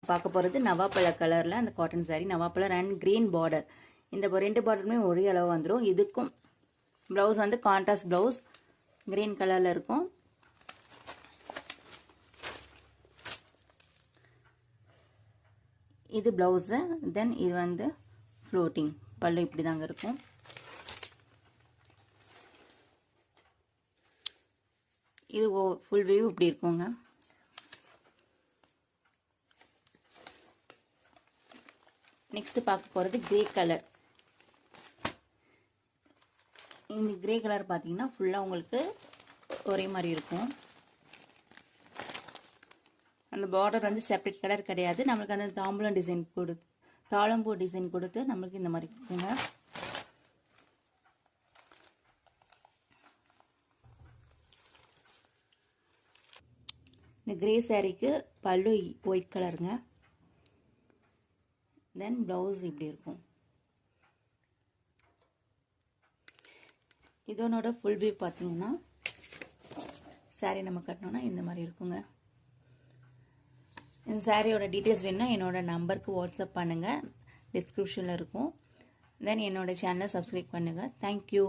பார்க்க போகிறது நவாப்பழ கலரில் அந்த காட்டன் சாரீ, நவாப்பழ அண்ட் க்ரீன் பார்டர். இந்த ரெண்டு பார்டருமே ஒரே அளவு வந்துடும். இதுக்கும் ப்ளவுஸ் வந்து கான்ட்ராஸ்ட் ப்ளவுஸ் க்ரீன் கலரில் இருக்கும். இது ப்ளவுஸு. தென் இது வந்து ஃப்ளோட்டிங் பல்லு இப்படி தாங்க இருக்கும். இது ஃபுல் வியூ இப்படி இருக்குங்க. நெக்ஸ்ட் பார்க்க போகிறது கிரே கலர். இந்த கிரே கலர் பார்த்தீங்கன்னா ஃபுல்லாக உங்களுக்கு ஒரே மாதிரி இருக்கும். அந்த பார்டர் வந்து செப்பரேட் கலர் கிடையாது. நம்மளுக்கு அந்த தாம்பூலம் டிசைன் கொடுத்து, தாழம்பூ டிசைன் கொடுத்து நம்மளுக்கு இந்த மாதிரி இருக்குங்க. இந்த கிரே சாரீக்கு பல்லு ஒயிட் கலருங்க. தென் ப்ளவுஸ் இப்படி இருக்கும். இதனோட ஃபுல் வியூ பார்த்தீங்கன்னா சாரீ நம்ம கட்டணும்னா இந்த மாதிரி இருக்குங்க. இந்த சாரியோட டீட்டெயில்ஸ் வேணும்னா என்னோட நம்பருக்கு வாட்ஸ்அப் பண்ணுங்கள், டிஸ்கிரிப்ஷனில் இருக்கும். தென் என்னோட சேனலை சப்ஸ்கிரைப் பண்ணுங்கள். தேங்க்யூ.